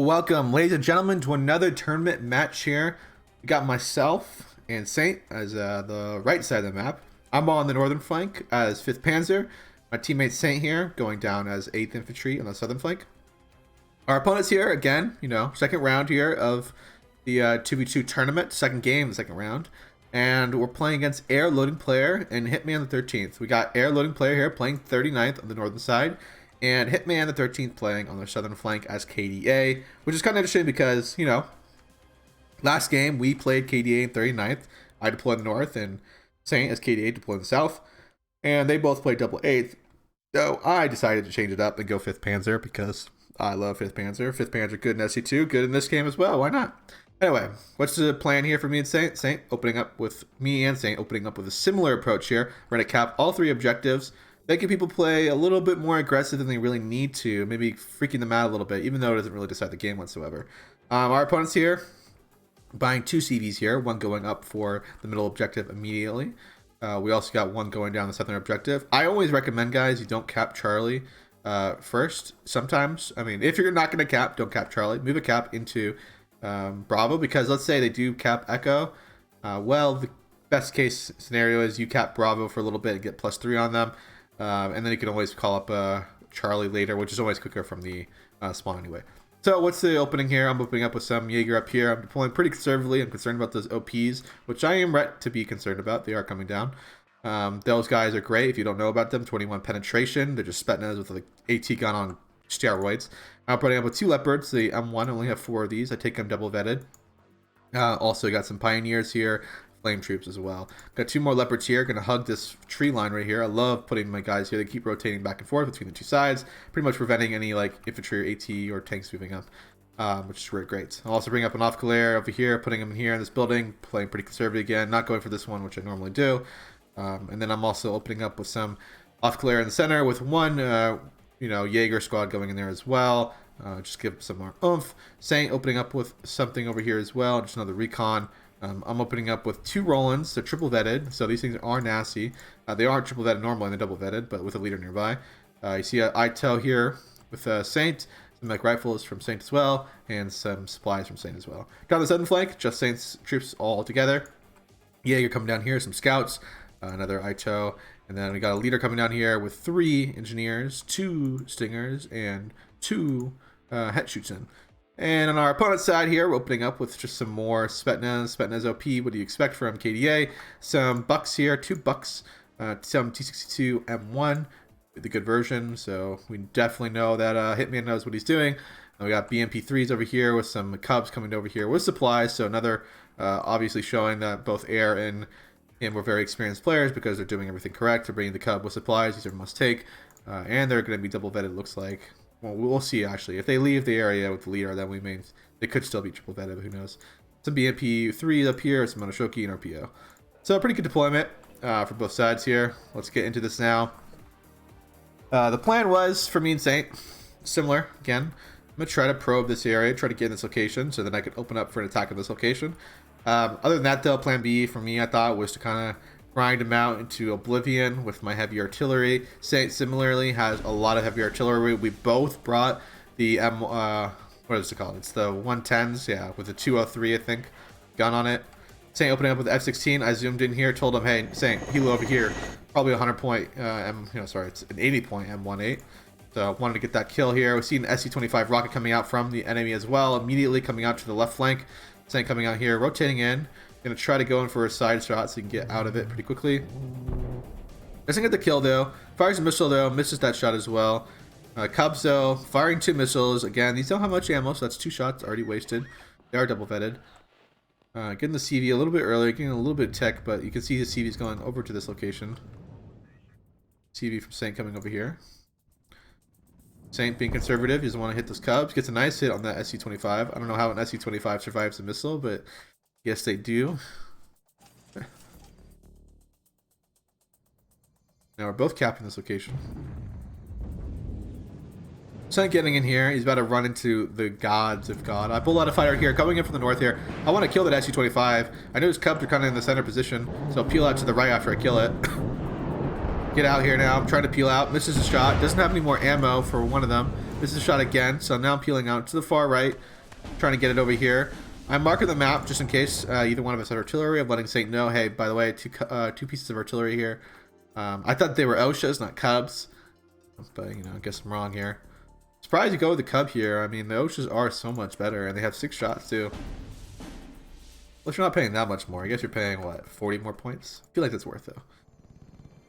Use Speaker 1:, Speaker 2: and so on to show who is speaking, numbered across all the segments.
Speaker 1: welcome, ladies and gentlemen, to another tournament match here. We got myself and Saint as the right side of the map. I'm on the northern flank as 5th Panzer. My teammate Saint here going down as 8th Infantry on the southern flank. Our opponents here, again, second round here of the 2v2 tournament, second game, the second round. And we're playing against Air Loading Player and Hitman the 13th. We got Air Loading Player here playing 39th on the northern side, and Hitman the 13th playing on the southern flank as KDA, which is kind of interesting because, last game we played KDA in 39th. I deployed in the north, and Saint as KDA deployed in the south, and they both played double 8th. So I decided to change it up and go 5th Panzer because I love 5th Panzer. 5th Panzer good in SC2, good in this game as well. Why not? Anyway, what's the plan here for me and Saint? Saint opening up with a similar approach here. We're going to cap all 3 objectives, making people play a little bit more aggressive than they really need to, maybe freaking them out a little bit, even though it doesn't really decide the game whatsoever. Our opponents here, buying 2 CVs here, one going up for the middle objective immediately. We also got one going down the southern objective. I always recommend, guys, you don't cap Charlie first. Sometimes, if you're not going to cap, don't cap Charlie. Move a cap into Bravo, because let's say they do cap Echo. Well, the best case scenario is you cap Bravo for a little bit and get +3 on them, and then you can always call up Charlie later, which is always quicker from the spawn anyway. So what's the opening here? I'm opening up with some Jaeger up here. I'm deploying pretty conservatively. I'm concerned about those OPs, which I am right to be concerned about. They are coming down. Those guys are great if you don't know about them. 21 penetration. They're just Spetsnaz with like AT gun on steroids. I'm putting up with 2 Leopards. The M1, I only have 4 of these. I take them double vetted. Also got some Pioneers here, Flame Troops as well. Got 2 more Leopards here. Gonna hug this tree line right here. I love putting my guys here. They keep rotating back and forth between the 2 sides, pretty much preventing any like infantry or AT or tanks moving up, which is really great. I'll also bring up an Officer over here, putting them in here in this building, playing pretty conservative again, not going for this one, which I normally do. And then I'm also opening up with some Officer in the center with one Jaeger squad going in there as well. Just give some more oomph. Saint opening up with something over here as well, just another recon. I'm opening up with 2 Rolands. They're triple vetted, so these things are nasty. They aren't triple vetted normally, and they're double vetted, but with a leader nearby. You see an ITEL here with Saint, some like rifles from Saint as well, and some supplies from Saint as well. Down the southern flank, just Saint's troops all together. Jaeger coming down here, some scouts, another ITO, and then we got a leader coming down here with 3 engineers, 2 stingers, and 2 het shoots in. And on our opponent's side here, we're opening up with just some more Spetsnaz OP. What do you expect from KDA? Some Bucks here, 2 Bucks, some T62 M1, the good version. So we definitely know that Hitman knows what he's doing. And we got BMP3s over here with some Cubs coming over here with supplies. So another, obviously showing that both Air and him were very experienced players because they're doing everything correct. They're bringing the Cub with supplies. These are must take. And they're going to be double vetted, looks like. Well, we'll see, actually. If they leave the area with the leader, then they could still be triple vetted, but who knows. Some BMP3 up here, some Monoshoki and RPO. So a pretty good deployment for both sides here. Let's get into this now. The plan was, for me and Saint, similar, again. I'm going to try to probe this area, try to get in this location, so then I could open up for an attack on this location. Other than that, though, plan B for me, I thought, was to kind of grind him out into oblivion with my heavy artillery. Saint similarly has a lot of heavy artillery. We both brought the what is it called? It's the 110s, yeah, with the 203, I think, gun on it. Saint opening up with the F16. I zoomed in here, told him, hey, Saint, helo over here, probably 100 point it's an 80 point M18. So wanted to get that kill here. We see an SC-25 rocket coming out from the enemy as well, immediately coming out to the left flank. Saint coming out here, rotating in. Gonna try to go in for a side shot so you can get out of it pretty quickly. Doesn't get the kill though. Fires a missile though, misses that shot as well. Cubs though, firing 2 missiles. Again, these don't have much ammo, so that's 2 shots already wasted. They are double vetted. Getting the CV a little bit earlier, getting a little bit of tech, but you can see the CV's going over to this location. CV from Saint coming over here. Saint being conservative, he doesn't want to hit those Cubs. Gets a nice hit on that SC-25. I don't know how an SC-25 survives a missile, but yes, they do. Now we're both capping this location. Saint getting in here. He's about to run into the gods of God. I pull out a fighter here, coming in from the north here. I want to kill that SC-25. I know his Cubs are kind of in the center position, so I'll peel out to the right after I kill it. Get out here now. I'm trying to peel out. Misses a shot. Doesn't have any more ammo for one of them. This is a shot again, so now I'm peeling out to the far right, trying to get it over here. I'm marking the map just in case either one of us had artillery. I'm letting Saint know, hey, by the way, two pieces of artillery here. I thought they were OSHAs, not Cubs, but you know, I guess I'm wrong here. Surprised you go with the Cub here. I mean, the OSHAs are so much better, and they have 6 shots too. Well, you're not paying that much more. I guess you're paying what, 40 more points? I feel like that's worth though.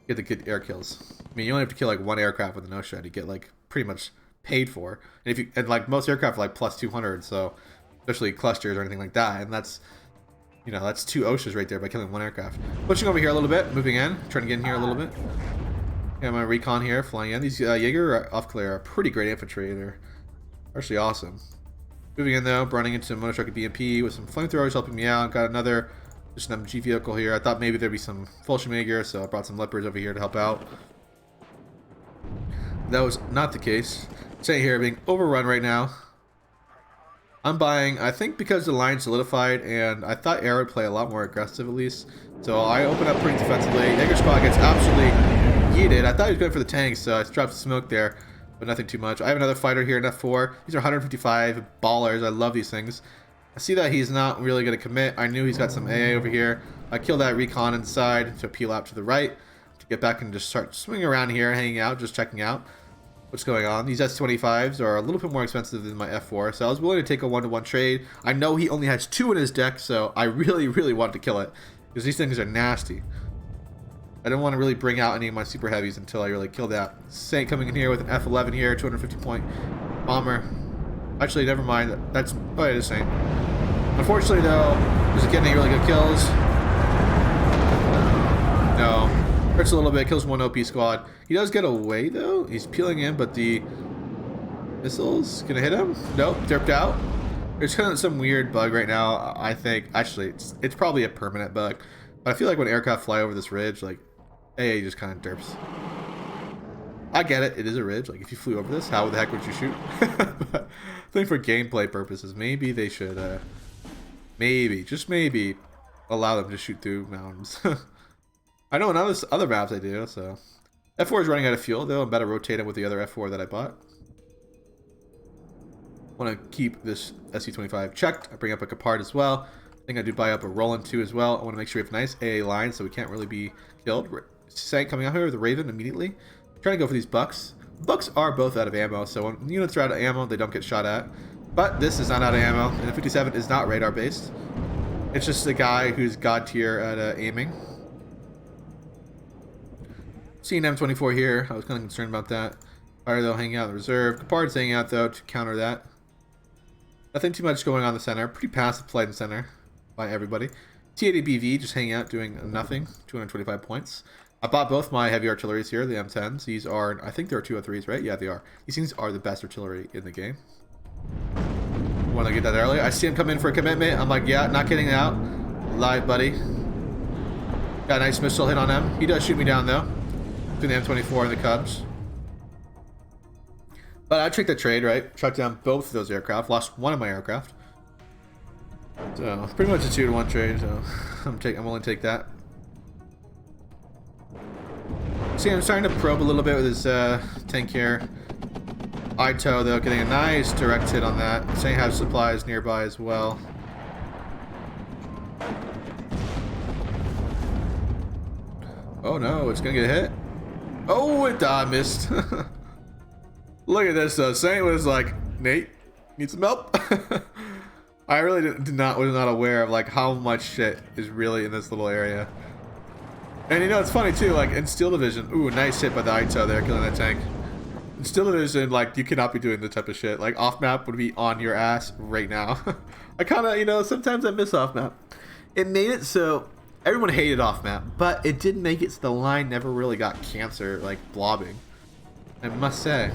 Speaker 1: Get the good air kills. I mean, you only have to kill like 1 aircraft with an OSHA to get like pretty much paid for. And if you like most aircraft are like plus 200, so especially clusters or anything like that, and that's, you know, that's 2 OSHAs right there by killing 1 aircraft. Pushing over here a little bit, moving in, trying to get in here a little bit. Yeah, my recon here flying in. These Jaeger off clear are pretty great infantry. They're actually awesome. Moving in though, running into motor truck and BMP with some flamethrowers helping me out. Got another just an MG vehicle here. I thought maybe there'd be some Fallschirmjäger, so I brought some leopards over here to help out. That was not the case. Saint here being overrun right now. I'm buying, I think because the line solidified, and I thought Air would play a lot more aggressive at least. So I open up pretty defensively. Jaeger squad gets absolutely yeeted. I thought he was going for the tanks, so I dropped some smoke there, but nothing too much. I have another fighter here in F4. These are 155 ballers. I love these things. I see that he's not really going to commit. I knew he's got some AA over here. I killed that recon inside to peel out to the right to get back and just start swinging around here, hanging out, just checking out what's going on. These S25s are a little bit more expensive than my F4, so I was willing to take a 1-to-1 trade. I know he only has 2 in his deck, so I really wanted to kill it because these things are nasty. I don't want to really bring out any of my super heavies until I really kill that. Saint coming in here with an F11 here, 250 point bomber. Actually, never mind. That's, oh, it is Saint. Unfortunately, though, is it getting any really good kills? No. Hurts a little bit, kills 1 OP squad. He does get away, though. He's peeling in, but the missile's gonna hit him. Nope, derped out. There's kind of some weird bug right now, I think. Actually, it's probably a permanent bug. But I feel like when aircraft fly over this ridge, like, AA just kind of derps. I get it, it is a ridge. Like, if you flew over this, how the heck would you shoot? But I think for gameplay purposes, maybe they should, maybe, just maybe, allow them to shoot through mountains. I know in other maps I do, so. F4 is running out of fuel, though. I'm about to rotate it with the other F4 that I bought. Want to keep this SC-25 checked. I bring up a Capard as well. I think I do buy up a Roland 2 as well. I want to make sure we have nice AA lines so we can't really be killed. Saint coming out here with the Raven immediately. Trying to go for these Bucks. Bucks are both out of ammo, so when units are out of ammo, they don't get shot at. But this is not out of ammo, and the 57 is not radar based. It's just a guy who's god tier at aiming. Seeing M24 here, I was kind of concerned about that. Fire though hanging out in the reserve. Capard's hanging out though to counter that. Nothing too much going on in the center. Pretty passive play in the center by everybody. T80BV just hanging out doing nothing. 225 points. I bought both my heavy artilleries here, the M10s. These are, I think there are 203s, right? Yeah, they are. These things are the best artillery in the game. Want to get that early. I see him come in for a commitment. I'm like, yeah, not getting out. Live, buddy. Got a nice missile hit on him. He does shoot me down, though. Between the M24 and the Cubs. But I tricked the trade, right? Shot down both of those aircraft. Lost 1 of my aircraft. So, pretty much a 2-to-1 trade, so I'm willing to take that. See, I'm starting to probe a little bit with his tank here. Ito, though, getting a nice direct hit on that. Saint has supplies nearby as well. Oh no, it's gonna get hit. Oh, it missed. Look at this, though. Saint was like, Nate, need some help? I really was not aware of like how much shit is really in this little area. And you know, it's funny too, like in Steel Division, ooh, nice hit by the Ito there, killing that tank. In Steel Division, like, you cannot be doing this type of shit. Like, off-map would be on your ass right now. I kind of, you know, sometimes I miss off-map. It made it so everyone hated off-map, but it did make it so the line never really got cancer, like, blobbing. I must say.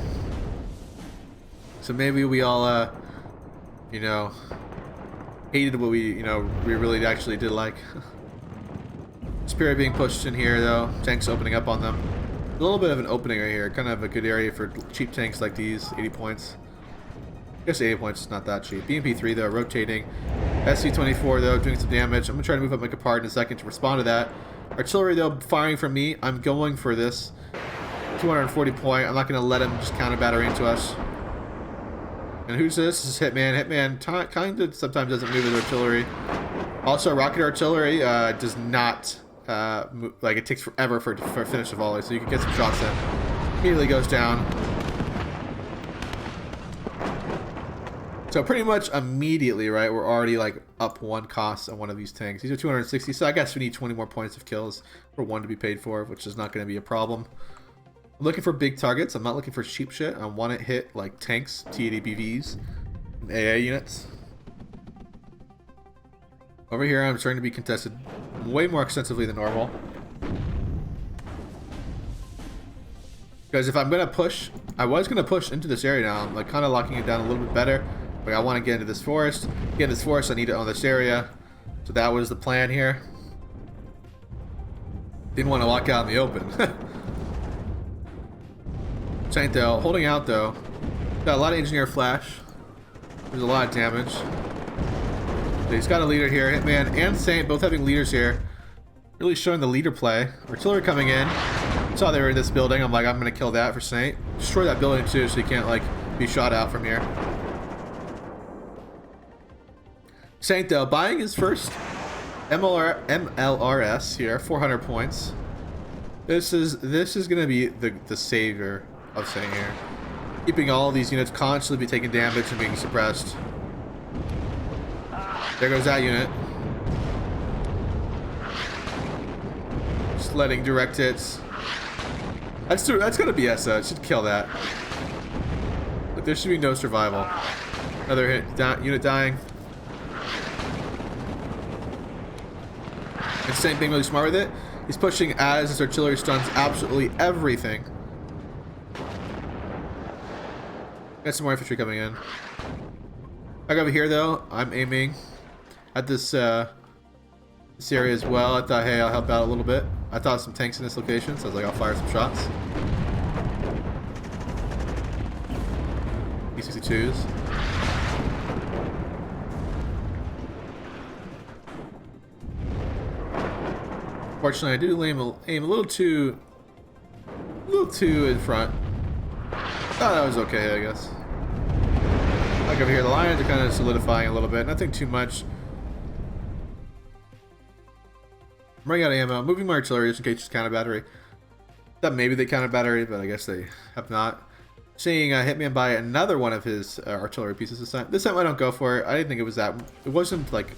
Speaker 1: So maybe we all, you know, hated what we really actually did like. Spirit being pushed in here, though. Tanks opening up on them. A little bit of an opening right here. Kind of a good area for cheap tanks like these. 80 points. I guess 80 points is not that cheap. BMP-3, though, rotating. SC-24, though, doing some damage. I'm going to try to move up my Capard in a second to respond to that. Artillery, though, firing from me. I'm going for this. 240 point. I'm not going to let him just counter battery into us. And who's this? This is Hitman. Hitman kind of sometimes doesn't move his artillery. Also, rocket artillery does not move, like it takes forever for a finish a volley, so you can get some shots in. Immediately goes down. So pretty much immediately, right, we're already like up 1 cost on one of these tanks. These are 260, so I guess we need 20 more points of kills for 1 to be paid for, which is not going to be a problem. I'm looking for big targets. I'm not looking for cheap shit. I want to hit like tanks, TADBVs, and AA units. Over here, I'm starting to be contested way more extensively than normal. Because if I'm going to push, I was going to push into this area now. I'm like kind of locking it down a little bit better. Like I want to get into this forest. Get in this forest, I need to own this area. So that was the plan here. Didn't want to walk out in the open. Saint though, holding out though. Got a lot of engineer flash. There's a lot of damage. He's got a leader here. Hitman and Saint both having leaders here. Really showing the leader play. Artillery coming in. Saw they were in this building. I'm like, I'm gonna kill that for Saint. Destroy that building too, so he can't like be shot out from here. Saint though, buying his first MLRS here, 400 points. This is gonna be the savior of Saint here. Keeping all of these units constantly be taking damage and being suppressed. There goes that unit. Just letting direct hits. That's gonna be ESA. It should kill that. But there should be no survival. Another hit. Unit dying. And Saint being really smart with it. He's pushing as his artillery stuns absolutely everything. Got some more infantry coming in. Back over here though, I'm aiming at this area as well. I thought, hey, I'll help out a little bit. I thought some tanks in this location, so I was like, I'll fire some shots. P-62s. Fortunately, I do aim a little too in front. Oh, that was okay, I guess. Like over here, the lions are kind of solidifying a little bit. Nothing too much. I'm running out of ammo. Moving my artillery just in case it's counter battery. Thought maybe they counter battery, but I guess they have not. Seeing Hitman buy another one of his artillery pieces this time. This time I don't go for it. I didn't think it was that. It wasn't like.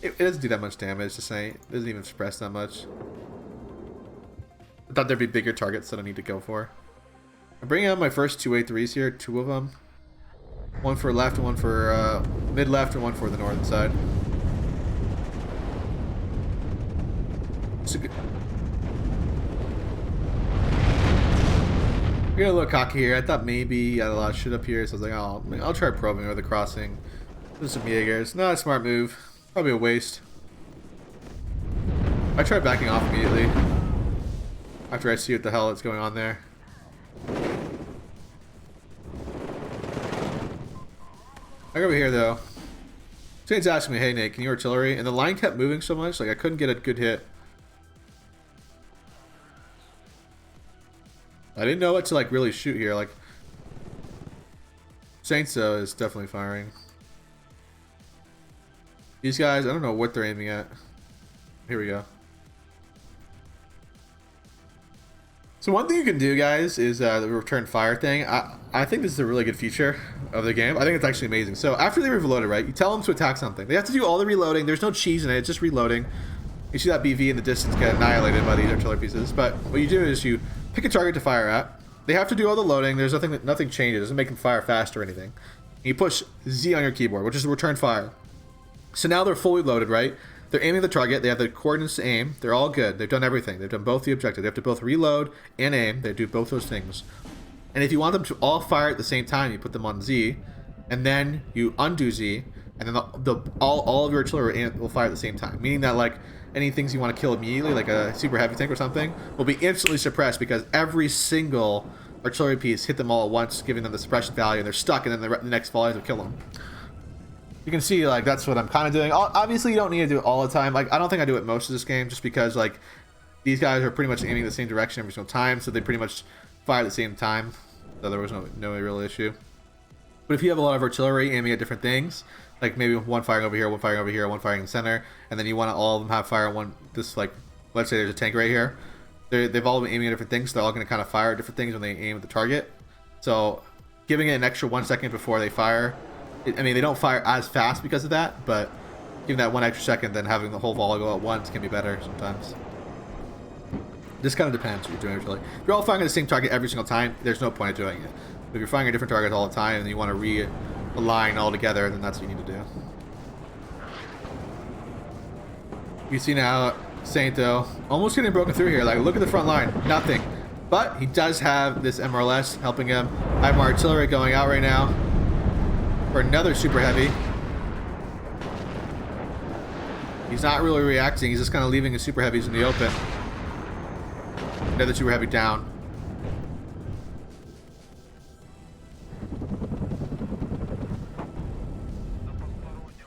Speaker 1: It doesn't do that much damage to say. It doesn't even suppress that much. I thought there'd be bigger targets that I need to go for. I'm bringing out my first 2A3s here. 2 of them. One for left, one for mid left, and one for the northern side. It's a good... I got a little cocky here. I thought maybe I had a lot of shit up here, so I was like, oh, I'll try probing over the crossing. Do some Jaegers. Not a smart move. Probably a waste. I tried backing off immediately after I see what the hell is going on there. I go over here though. Saint's asking me, hey Nate, can you artillery? And the line kept moving so much, like I couldn't get a good hit. I didn't know what to like really shoot here. Like Saints though is definitely firing. These guys, I don't know what they're aiming at. Here we go. So one thing you can do, guys, is the return fire thing. I think this is a really good feature of the game. I think it's actually amazing. So after they reload it, right, you tell them to attack something. They have to do all the reloading. There's no cheese in it. It's just reloading. You see that BV in the distance get annihilated by these artillery pieces. But what you do is you pick a target to fire at. They have to do all the loading. There's nothing changes. It doesn't make them fire fast or anything. And you push Z on your keyboard, which is return fire. So now they're fully loaded, right? They're aiming the target. They have the coordinates to aim. They're all good. They've done everything. They've done both the objective. They have to both reload and aim. They do both those things. And if you want them to all fire at the same time, you put them on Z, and then you undo Z, and then all of your artillery will fire at the same time. Meaning that like any things you want to kill immediately, like a super heavy tank or something, will be instantly suppressed because every single artillery piece hit them all at once, giving them the suppression value, and they're stuck, and then the next volleys will kill them. You can see, like, that's what I'm kind of doing. Obviously, you don't need to do it all the time. Like, I don't think I do it most of this game, just because, like, these guys are pretty much aiming the same direction every single time, so they pretty much fire at the same time. So there was no real issue. But if you have a lot of artillery aiming at different things, like maybe one firing over here, one firing over here, one firing in the center, and then you want all of them have fire on one, this, like, let's say there's a tank right here. They've all been aiming at different things, so they're all going to kind of fire at different things when they aim at the target. So giving it an extra 1 second before they fire, I mean, they don't fire as fast because of that, but giving that 1 extra second, then having the whole volley go at once can be better sometimes. This kind of depends what you're doing, really. If you're all firing at the same target every single time, there's no point of doing it. If you're firing at different targets all the time and you want to realign all together, then that's what you need to do. You see now, Saint, though, almost getting broken through here. Like, look at the front line. Nothing. But he does have this MRLS helping him. I have my artillery going out right now for another super heavy. He's not really reacting. He's just kind of leaving his super heavies in the open. Another super heavy down.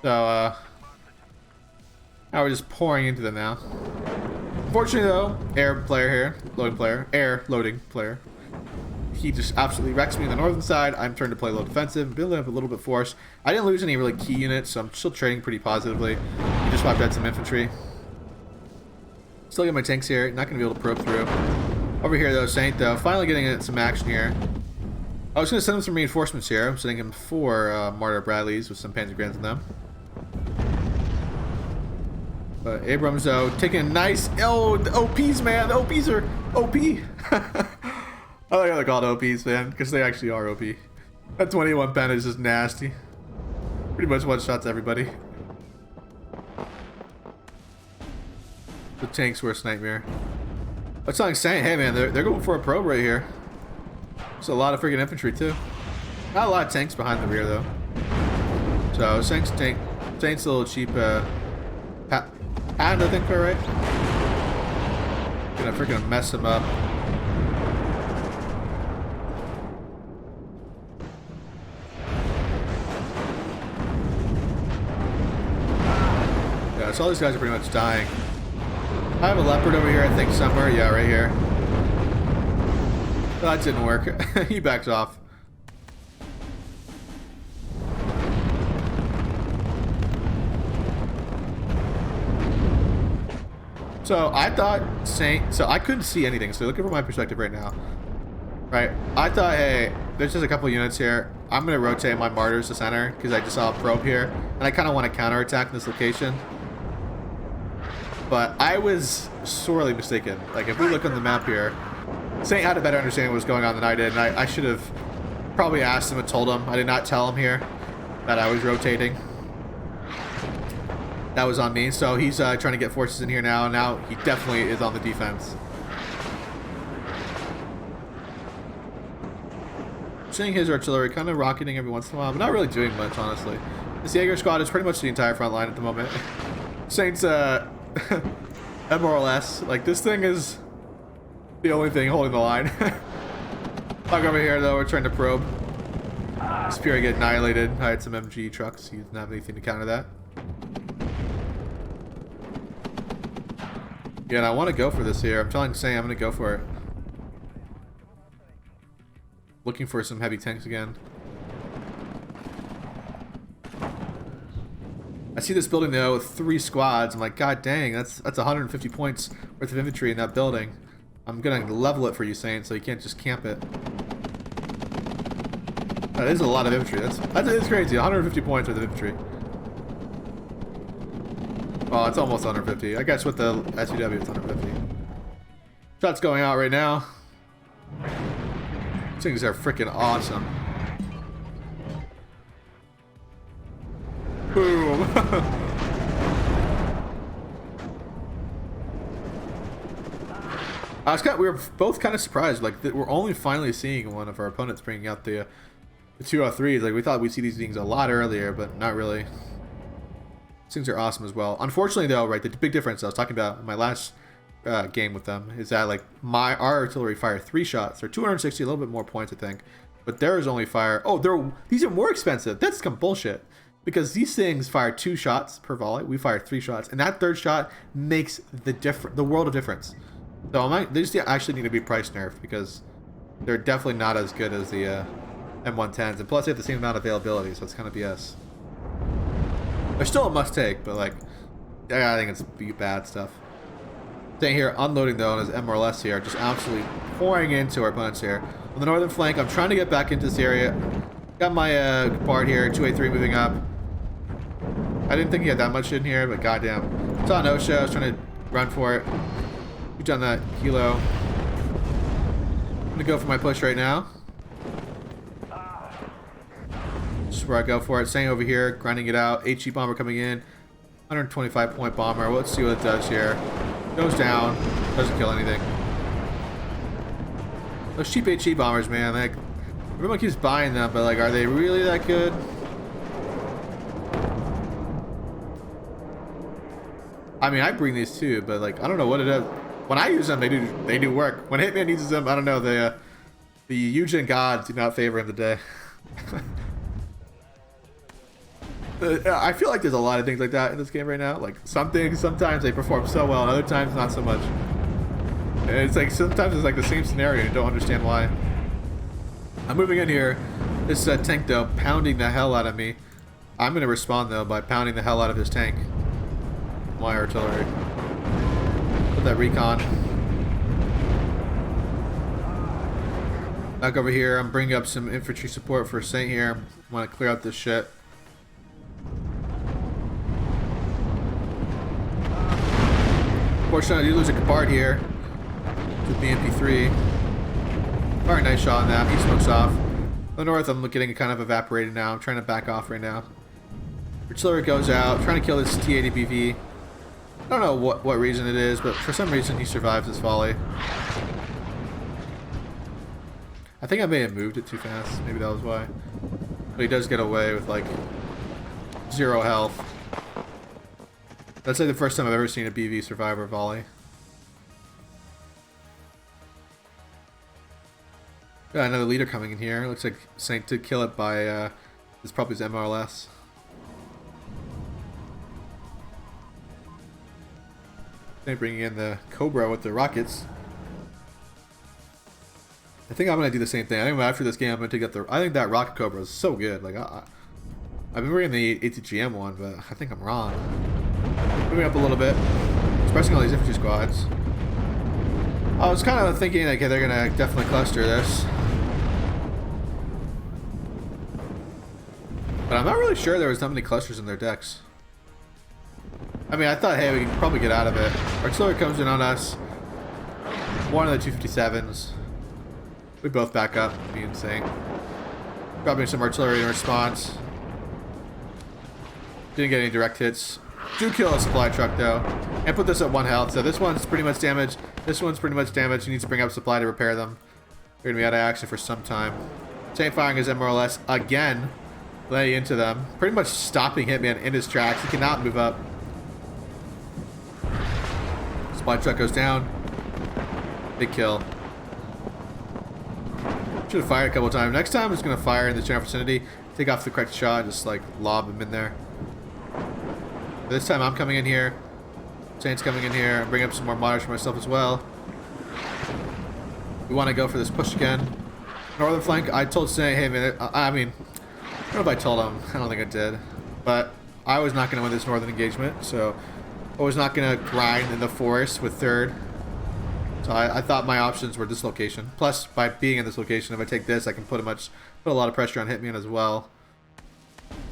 Speaker 1: So, now we're just pouring into them now. Unfortunately, though, air loading player. He just absolutely wrecks me on the northern side. I'm trying to play low defensive, building up a little bit force. I didn't lose any really key units, so I'm still trading pretty positively. He just wiped out some infantry. Still got my tanks here. Not going to be able to probe through. Over here, though, Saint, though, finally getting some action here. I was going to send him some reinforcements here. I'm sending him 4 Martyr Bradleys with some Panzer Grands in them. But Abrams, though, taking a nice... Oh, the OPs, man. The OPs are OP. I like how they're called OPs, man, because they actually are OP. That 21 pen is just nasty. Pretty much one-shots everybody. The tank's worst nightmare. That's not saying, hey, man, they're going for a probe right here. There's a lot of freaking infantry, too. Not a lot of tanks behind the rear, though. So, Saint's a little cheap, I think they're right. Gonna freaking mess him up. Yeah, so all these guys are pretty much dying. I have a leopard over here, I think, somewhere. Yeah, right here. That didn't work. He backed off. So I thought so I couldn't see anything. So looking from my perspective right now, right? I thought, hey, there's just a couple units here. I'm gonna rotate my martyrs to center because I just saw a probe here, and I kind of want to counterattack this location. But I was sorely mistaken. Like, if we look on the map here, Saint had a better understanding of what was going on than I did, and I should have probably asked him and told him. I did not tell him here that I was rotating. That was on me. So he's trying to get forces in here now. Now he definitely is on the defense. Seeing his artillery kind of rocketing every once in a while, but not really doing much, honestly. This Jaeger squad is pretty much the entire front line at the moment. Saint's MRLS, like, this thing is the only thing holding the line. Back over here, though, we're trying to probe. Spear get annihilated. I had some MG trucks. He didn't have anything to counter that. Yeah, and I want to go for this here. I'm telling Saint I'm going to go for it. Looking for some heavy tanks again. I see this building, though, with 3 squads. I'm like, god dang, that's 150 points worth of infantry in that building. I'm going to level it for you, Saint, so you can't just camp it. That is a lot of infantry. That's crazy. 150 points worth of infantry. Oh, it's almost 150. I guess with the SUW, it's 150. Shots going out right now. These things are freaking awesome. Boom. We were both kind of surprised. Like, we're only finally seeing one of our opponents bringing out the 203s. Like, we thought we'd see these things a lot earlier, but not really. These things are awesome as well. Unfortunately, though, right, the big difference I was talking about in my last game with them is that, like, our artillery fire 3 shots. They're 260, a little bit more points, I think. But theirs only fire... Oh, these are more expensive. That's some bullshit. Because these things fire 2 shots per volley. We fire 3 shots. And that 3rd shot makes the world of difference. So they just actually need to be price nerfed because they're definitely not as good as the M110s, and plus they have the same amount of availability, so it's kind of BS. They're still a must-take, but like, yeah, I think it's bad stuff. Staying here, unloading though on his MRLS here, just absolutely pouring into our opponents here. On the northern flank, I'm trying to get back into this area. Got my part here, 2A3 moving up. I didn't think he had that much in here, but goddamn. Saw no show, I was trying to run for it. We've done that kilo. I'm gonna go for my push right now. This is where I go for it. Staying over here, grinding it out. HE bomber coming in. 125 point bomber. Let's see what it does here. Goes down. Doesn't kill anything. Those cheap HE bombers, man. Like, everyone keeps buying them, but like, are they really that good? I mean, I bring these too, but like, I don't know what it is. When I use them, they do work. When Hitman uses them, I don't know. The Eugen gods do not favor him today. I feel like there's a lot of things like that in this game right now. Like, some things, sometimes they perform so well, and other times not so much. And it's like, sometimes it's like the same scenario and you don't understand why. I'm moving in here. This tank, though, pounding the hell out of me. I'm going to respond, though, by pounding the hell out of his tank. My artillery. Put that recon. Back over here, I'm bringing up some infantry support for Saint here. I want to clear out this shit. Fortunately, I do lose a Kabard here with the MP3. Very nice shot on that. He smokes off. The north, I'm getting kind of evaporated now. I'm trying to back off right now. Artillery goes out, trying to kill this T-80BV. I don't know what reason it is, but for some reason he survives this volley. I think I may have moved it too fast. Maybe that was why. But he does get away with like 0 health. That's like the first time I've ever seen a BV survive a volley. Got another leader coming in here. Looks like Saint did kill it by it's probably his MRLS. Saint bringing in the Cobra with the rockets. I think I'm gonna do the same thing. I think after this game I'm gonna take up the. I think that rocket Cobra is so good. Like I've been reading the ATGM one, but I think I'm wrong. Moving up a little bit, especially all these infantry squads. I was kind of thinking like, okay, they're gonna definitely cluster this, but I'm not really sure there was that many clusters in their decks. I mean, I thought, hey, we can probably get out of it. Artillery comes in on us. One of the 257s. We both back up, be insane. Grabbing some artillery in response. Didn't get any direct hits. Do kill a supply truck though, and put this at 1 health. So this one's pretty much damaged. This one's pretty much damaged. He needs to bring up supply to repair them. They're gonna be out of action for some time. Saint firing his MRLS again, laying into them, pretty much stopping Hitman in his tracks. He cannot move up. Supply truck goes down. Big kill. Should have fired a couple times. Next time I'm just gonna fire in the general vicinity, take off the correct shot, just like lob him in there. This time I'm coming in here. Saint's coming in here. I'm bringing up some more modders for myself as well. We want to go for this push again. Northern flank, I told Saint, hey man, I mean, I don't know if I told him. I don't think I did. But I was not going to win this northern engagement, so I was not going to grind in the forest with third. So I thought my options were this location. Plus, by being in this location, if I take this, I can put a lot of pressure on Hitman as well.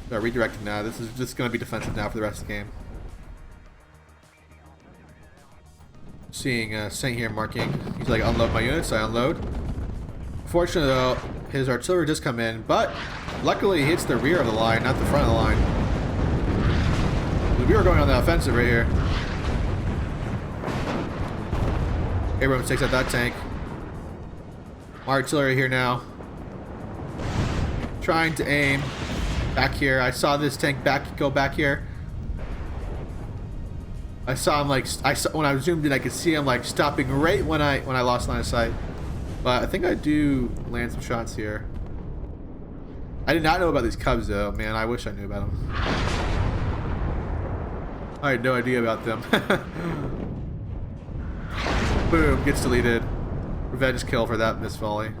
Speaker 1: So redirecting now. This is just going to be defensive now for the rest of the game. Seeing Saint here marking. He's like, unload my units. I unload. Fortunately, though, his artillery does come in, but luckily he hits the rear of the line, not the front of the line. We were going on the offensive right here. Abrams takes out that tank. My artillery here now. Trying to aim. Back here. I saw this tank go back here. I saw him like when I zoomed in, I could see him like stopping right when I lost line of sight. But I think I do land some shots here. I did not know about these cubs though, man. I wish I knew about them. I had no idea about them. Boom, gets deleted. Revenge kill for that miss volley.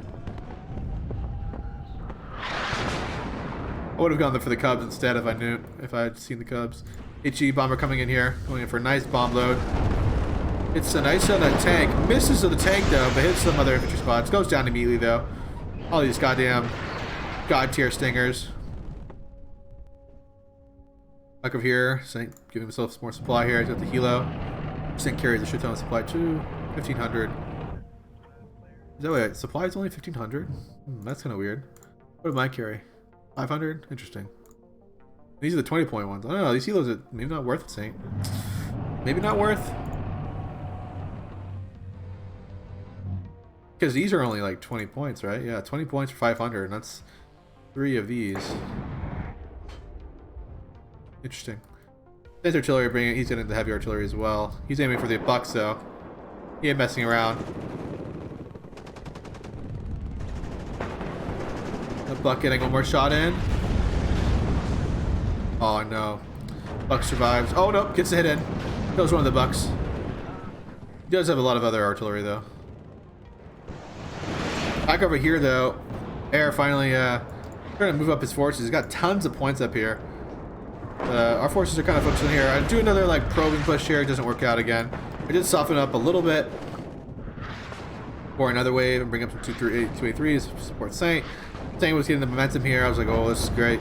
Speaker 1: I would have gone for the Cubs instead if I had seen the Cubs. HE bomber coming in here, going in for a nice bomb load. It's a nice on that tank. Misses of the tank though, but hits some other infantry spots. Goes down immediately though. All these goddamn god tier stingers. Back over here, Saint giving himself some more supply here. He's got the helo. Saint carries a shit ton of supply too. 1500. Is that way? Supply is only 1500? That's kind of weird. What did mine carry? 500? Interesting. These are the 20 point ones. I don't know. These helos are maybe not worth it, Saint. Maybe not worth. Because these are only like 20 points, right? Yeah, 20 points for 500, and that's 3 of these. Interesting. Saint's artillery bringing. He's getting the heavy artillery as well. He's aiming for the bucks though. He ain't messing around. The buck getting one more shot in. Oh no. Buck survives. Oh no, gets the hit in. Kills one of the bucks. He does have a lot of other artillery though. Back over here though, Air finally trying to move up his forces. He's got tons of points up here. Our forces are kind of focusing here. I do another like probing push here. It doesn't work out again. I did soften up a little bit for another wave and bring up some 283s to support Saint. Saint was getting the momentum here. I was like, oh, this is great.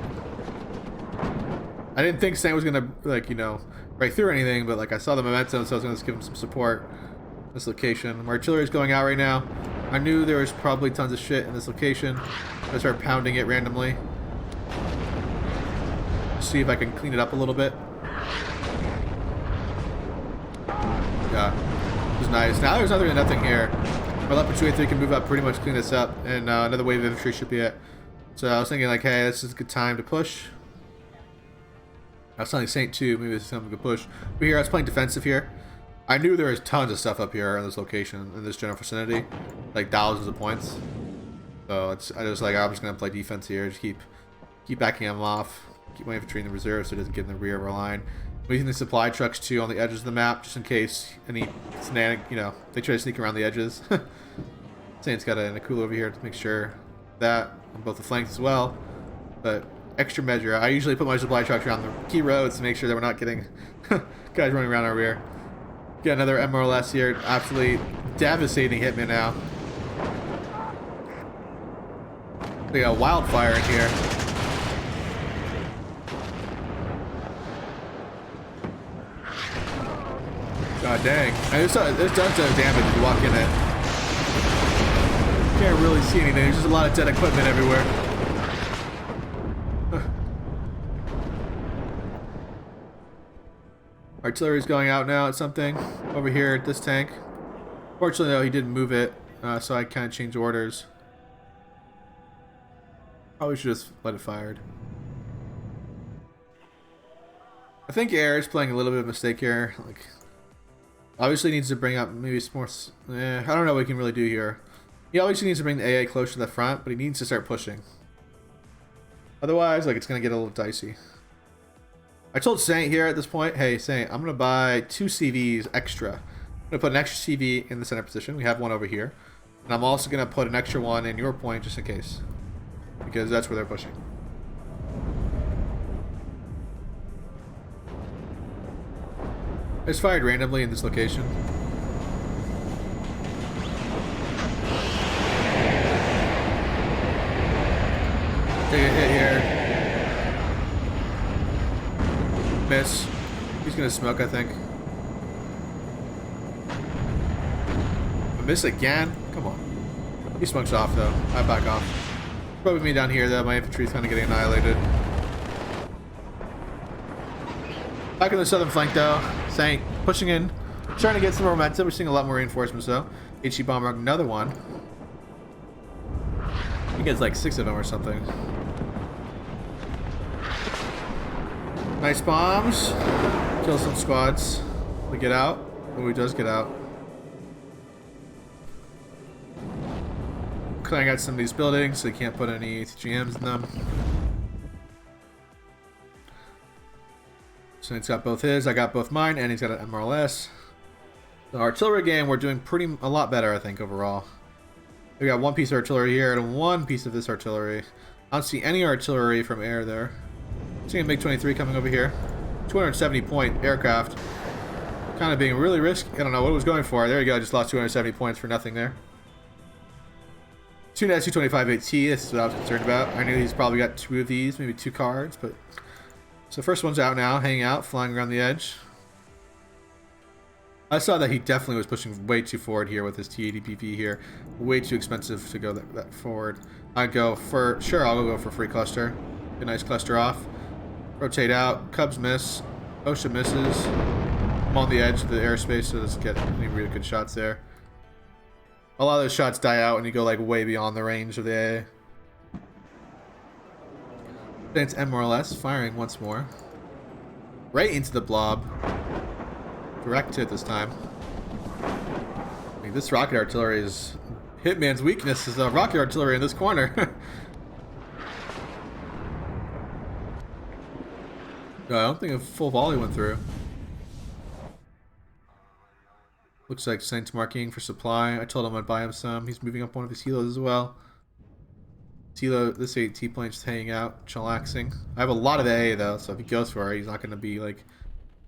Speaker 1: I didn't think Saint was gonna like, you know, break through anything, but like I saw the momentum, so I was gonna just give him some support. This location. My artillery is going out right now. I knew there was probably tons of shit in this location. I started pounding it randomly. See if I can clean it up a little bit. Yeah, it was nice. Now there's nothing here. My Leopard 283 can move up, pretty much clean this up, and another wave of infantry should be it. So I was thinking like, hey, this is a good time to push. I was telling Saint 2, maybe this is something to push. But here I was playing defensive here. I knew there was tons of stuff up here in this location, in this general vicinity, like thousands of points. So I was like, I'm just gonna play defense here, just keep backing him off, keep my infantry in the reserve so it doesn't get in the rear of our line. I'm using the supply trucks too on the edges of the map, just in case any you know, they try to sneak around the edges. Saint's got a cool over here to make sure that on both the flanks as well. But extra measure, I usually put my supply trucks around the key roads to make sure that we're not getting guys running around our rear. Got another MRLS here, absolutely devastating Hitman now. We got wildfire in here. God dang. This does damage if you walk in it. Can't really see anything, there's just a lot of dead equipment everywhere. Artillery's going out now at something over here at this tank. Fortunately though, he didn't move it, so I kind of changed orders. Probably should just let it fired. I think Air is playing a little bit of a mistake here. Like, obviously needs to bring up maybe some more. I don't know what he can really do here. He obviously needs to bring the AA close to the front, but he needs to start pushing. Otherwise, like, it's gonna get a little dicey. I told Saint here at this point, hey Saint, I'm gonna buy 2 CVs extra. I'm gonna put an extra CV in the center position. We have one over here, and I'm also gonna put an extra one in your point just in case, because that's where they're pushing. I just fired randomly in this location. Take a hit here. Miss. He's gonna smoke, I think. A miss again? Come on. He smokes off though. I back off. Probably me down here though. My infantry's kind of getting annihilated. Back in the southern flank though. Saint pushing in. Trying to get some momentum. We're seeing a lot more reinforcements though. HE bomber, another one. He gets like 6 of them or something. Nice bombs. Kill some squads. We get out. Oh, he does get out. Clearing out some of these buildings so they can't put any ATGMs in them. So he's got both his, I got both mine, and he's got an MRLS. The artillery game, we're doing a lot better, I think, overall. We got 1 piece of artillery here and 1 piece of this artillery. I don't see any artillery from air there. Seeing a MiG-23 coming over here. 270 point aircraft. Kind of being really risky. I don't know what it was going for. There you go. I just lost 270 points for nothing there. 225 AT. This is what I was concerned about. I knew he's probably got 2 of these, maybe 2 cards, but so first one's out now, hanging out, flying around the edge. I saw that he definitely was pushing way too forward here with his T80BV here. Way too expensive to go that forward. I'll go for free cluster. Get a nice cluster off. Rotate out. Cubs miss. Osha misses. I'm on the edge of the airspace, so doesn't get any really good shots there. A lot of those shots die out when you go like way beyond the range of the AA. Then it's MRLS firing once more. Right into the blob. Direct to it this time. I mean, this rocket artillery is... Hitman's weakness is the rocket artillery in this corner. No, I don't think a full volley went through. Looks like Saint's marking for supply. I told him I'd buy him some. He's moving up one of his helos as well. Helo, this AT plane's just hanging out, chillaxing. I have a lot of AA though, so if he goes for it, he's not going to be like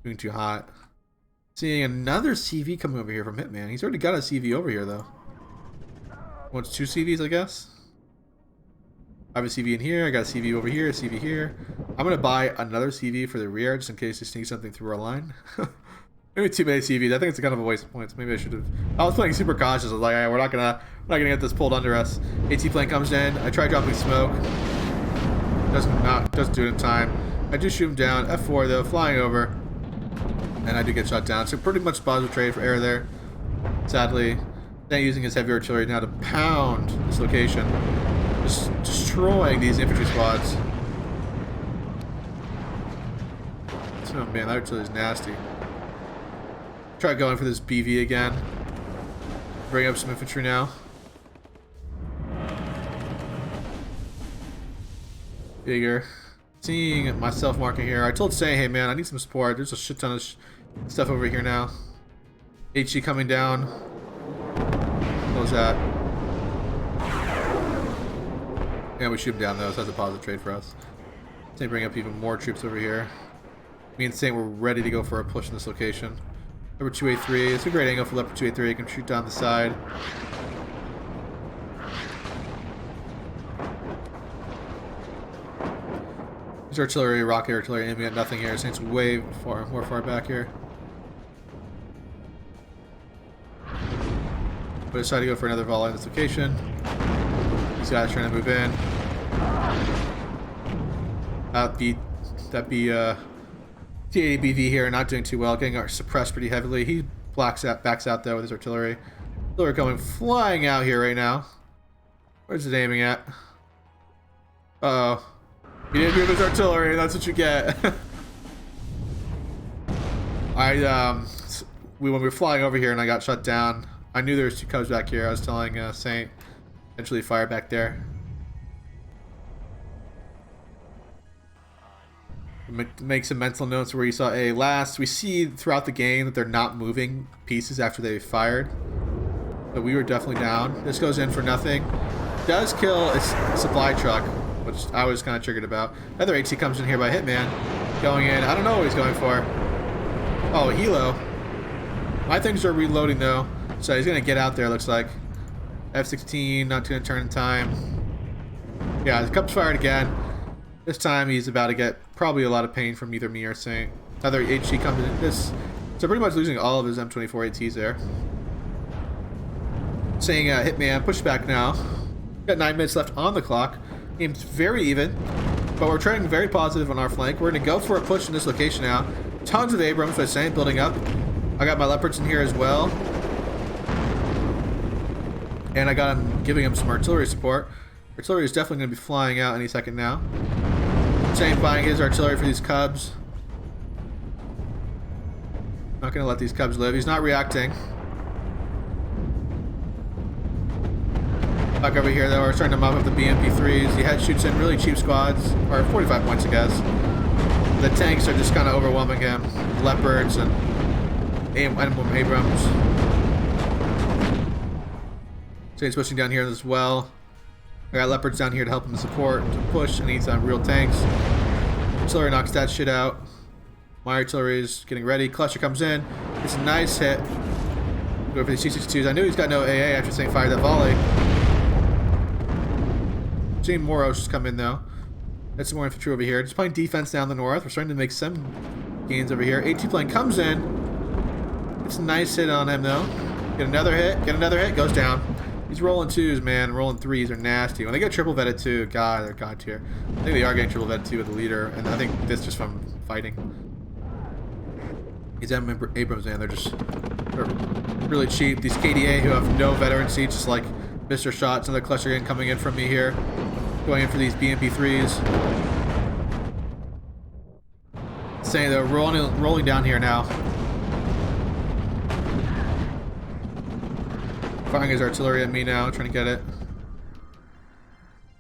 Speaker 1: doing too hot. Seeing another CV coming over here from Hitman. He's already got a CV over here though. Wants 2 CVs, I guess. I have a CV in here. I got a CV over here, a CV here. I'm going to buy another CV for the rear just in case he sneaks something through our line. Maybe too many CVs. I think it's kind of a waste of points. Maybe I should have. I was playing super cautious. I was like, hey, we're not gonna get this pulled under us. AT plane comes in. I try dropping smoke. Doesn't do it in time. I do shoot him down. F4 though, flying over, and I do get shot down. So pretty much positive trade for air there. Sadly, then using his heavy artillery now to pound this location, just destroying these infantry squads. Oh man, that artillery is nasty. Try going for this BV again. Bring up some infantry now. Bigger. Seeing myself marking here. I told Say, hey man, I need some support. There's a shit ton of stuff over here now. HG coming down. What was that? Yeah, we shoot him down though, so that's a positive trade for us. Say bring up even more troops over here. Me and Saint were ready to go for a push in this location. Leopard 2A3, it's a great angle for Leopard 2A3, you can shoot down the side. There's artillery, rocket artillery aiming at nothing here. Saint's way more far back here. But I decided to go for another volley in this location. These guys trying to move in. That'd be T80BV here, not doing too well, getting suppressed pretty heavily. He backs out though with his artillery. Artillery coming flying out here right now. Where's it aiming at? Uh oh. He didn't move his artillery, that's what you get. When we were flying over here and I got shut down, I knew there was 2 Cubs back here. I was telling Saint, eventually fire back there. Make some mental notes where you saw A last. We see throughout the game that they're not moving pieces after they fired. But we were definitely down. This goes in for nothing. Does kill a supply truck, which I was kind of triggered about. Another HC comes in here by Hitman. Going in. I don't know what he's going for. Oh, helo. My things are reloading though. So he's going to get out there, looks like. F-16, not going to turn in time. Yeah, the Cubs fired again. This time he's about to get probably a lot of pain from either me or Saint. Another HG comes in. So pretty much losing all of his M24 ATs there. Saying Hitman, push back now. Got 9 minutes left on the clock. Game's very even, but we're trending very positive on our flank. We're going to go for a push in this location now. Tons of Abrams with Saint building up. I got my Leopards in here as well. And I got him giving him some artillery support. Artillery is definitely going to be flying out any second now. Saint buying his artillery for these Cubs. Not going to let these Cubs live. He's not reacting. Back over here though, we're starting to mob up the BMP3s. The head shoots in really cheap squads, or 45 points I guess. The tanks are just kind of overwhelming him. Leopards and Abrams. Saint's pushing down here as well. I got leopards down here to help him support, to push, and he's on real tanks. Artillery knocks that shit out. My artillery is getting ready. Cluster comes in. It's a nice hit. Go for these C62s. I knew he's got no AA after Saint fired that volley. Seeing Moros just come in though. Got some more infantry over here. Just playing defense down the north. We're starting to make some gains over here. AT plane comes in. It's a nice hit on him though. Get another hit. Get another hit. Goes down. These rolling twos, man. Rolling threes are nasty. When they get triple vetted too, God, they're god tier. I think they are getting triple vetted too with the leader, and I think this just from fighting. These Abrams, man, they're really cheap. These KDA who have no veterancy, just like Mr. Shots. Another cluster again coming in from me here. Going in for these BMP3s. Saying they're rolling down here now. Firing his artillery at me now, trying to get it.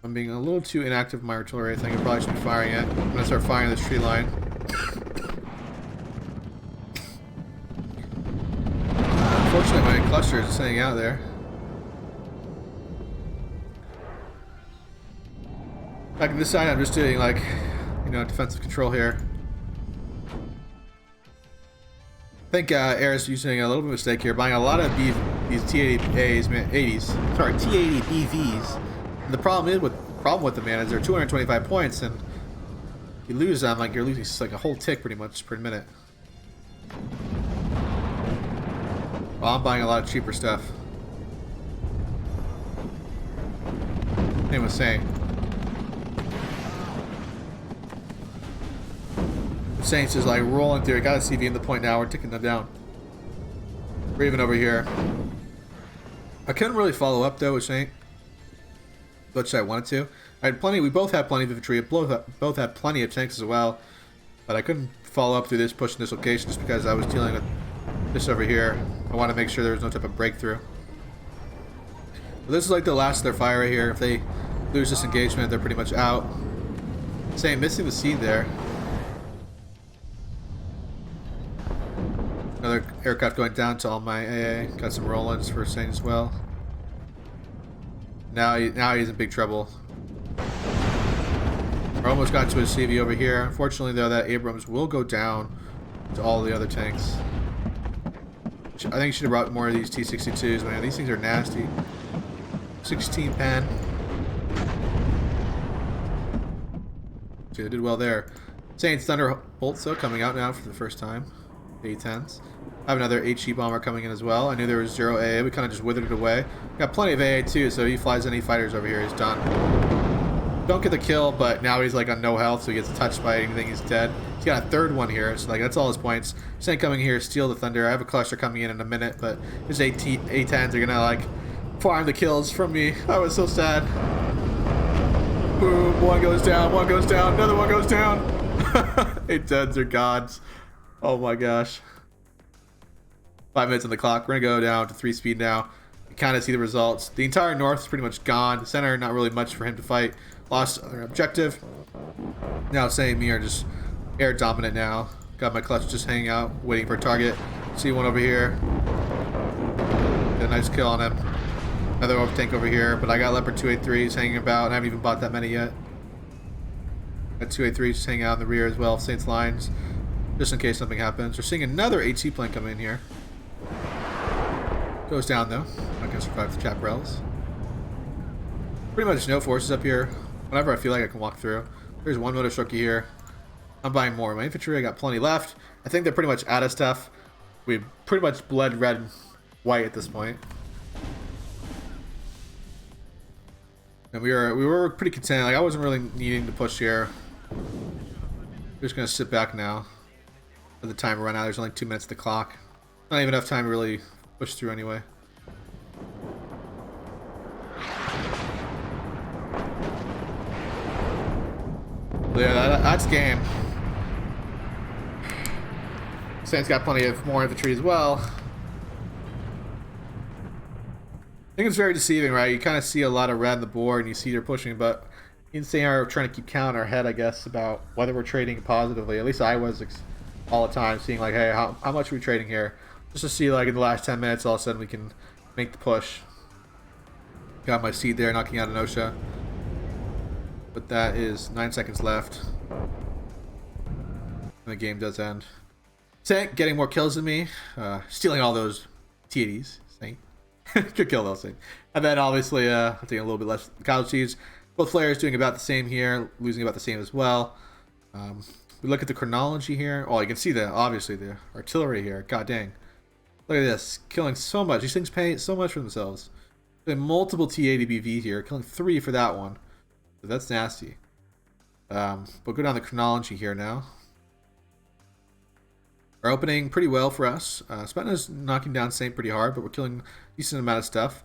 Speaker 1: I'm being a little too inactive with my artillery. I think I probably should be firing it. I'm gonna start firing this tree line. Unfortunately, my cluster is sitting out there. Back on this side, I'm just doing like, you know, defensive control here. I think Air's using a little bit of a mistake here, buying a lot of these T80As, man, T80 BVs. And the problem with them, man, is they're 225 points, and you lose them, like you're losing like a whole tick pretty much per minute. Well, I'm buying a lot of cheaper stuff. Name was saying. Saints is like rolling through. I got a CV in the point now. We're ticking them down. Raven over here. I couldn't really follow up though with Saint, which I wanted to. I had plenty. We both had plenty of infantry. Both had plenty of tanks as well, but I couldn't follow up through this push and dislocation just because I was dealing with this over here. I want to make sure there was no type of breakthrough. But this is like the last of their fire right here. If they lose this engagement, they're pretty much out. Saint missing the seed there. Another aircraft going down to all my AA. Got some roll-ins for Saint as well. Now he's in big trouble. We're almost got to his CV over here. Unfortunately, though, that Abrams will go down to all the other tanks. I think he should have brought more of these T-62s, man. These things are nasty. 16 pen. So they did well there. Saints Thunderbolts, though, coming out now for the first time. A-10s. I have another HE bomber coming in as well. I knew there was 0 AA. We kind of just withered it away. Got plenty of AA too, so he flies any fighters over here, he's done. Don't get the kill, but now he's like on no health, so he gets touched by anything, he's dead. He's got a third one here, so like that's all his points. Saint coming here, steal the Thunder. I have a cluster coming in a minute, but his A-10s are gonna like farm the kills from me. I was so sad. Boom, one goes down, another one goes down. A-10s are gods. Oh my gosh. 5 minutes on the clock. We're gonna go down to 3 speed now. You kind of see the results. The entire north is pretty much gone. The center, not really much for him to fight. Lost our objective. Now Saint and me are just air dominant now. Got my clutch just hanging out, waiting for a target. See one over here. Get a nice kill on him. Another tank over here, but I got Leopard 283s hanging about. I haven't even bought that many yet. Got 283s just hanging out in the rear as well. Saint's lines. Just in case something happens. We're seeing another HC plane come in here. Goes down though. Not gonna survive the chaparrals. Pretty much no forces up here. Whenever I feel like I can walk through. There's one motor strucky here. I'm buying more. My infantry, I got plenty left. I think they're pretty much out of stuff. We've pretty much bled red and white at this point. And we were pretty content. Like I wasn't really needing to push here. We're just gonna sit back now. The time run out. There's only 2 minutes to the clock. Not even enough time to really push through anyway. But yeah, that's game. Saint's got plenty of more infantry as well. I think it's very deceiving, right? You kind of see a lot of red on the board and you see they're pushing, but Insane are trying to keep count in our head, I guess, about whether we're trading positively. At least I was all the time seeing like, hey, how much are we trading here? Just to see like in the last 10 minutes all of a sudden we can make the push. Got my seed there knocking out an OSHA. but that is 9 seconds left. And the game does end. Saint getting more kills than me, stealing all those T80s. Saint. Good kill though, Saint. And then obviously, taking a little bit less casualties. Both players doing about the same here, losing about the same as well. We look at the chronology here. Oh, you can see obviously the artillery here. God dang. Look at this. Killing so much. These things pay so much for themselves. Multiple T80 BV here. Killing 3 for that one. So that's nasty. We'll go down the chronology here now. We're opening pretty well for us. Spetna's knocking down Saint pretty hard, but we're killing a decent amount of stuff.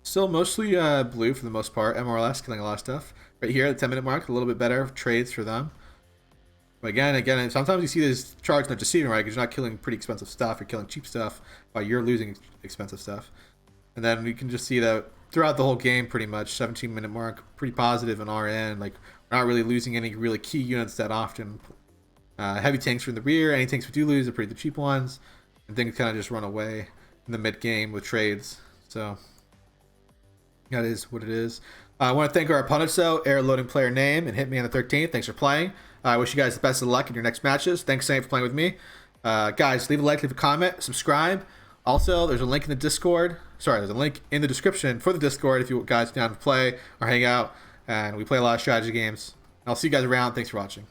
Speaker 1: Still mostly blue for the most part. MRLS killing a lot of stuff. Right here at the 10-minute mark, a little bit better trades for them. But again, sometimes you see this charge not deceiving, right? Because you're not killing pretty expensive stuff. You're killing cheap stuff while you're losing expensive stuff. And then we can just see that throughout the whole game, pretty much, 17-minute mark, pretty positive in our end. Like, we're not really losing any really key units that often. Heavy tanks from the rear. Any tanks we do lose are pretty the cheap ones. And things kind of just run away in the mid-game with trades. So that is what it is. I want to thank our opponents, though. Air Loading Player Name and Hitman on the 13th. Thanks for playing. I wish you guys the best of luck in your next matches. Thanks, Saint, for playing with me. Guys, leave a like, leave a comment, subscribe. Also, there's a link in the Discord. Sorry, there's a link in the description for the Discord if you guys down to play or hang out. And we play a lot of strategy games. I'll see you guys around. Thanks for watching.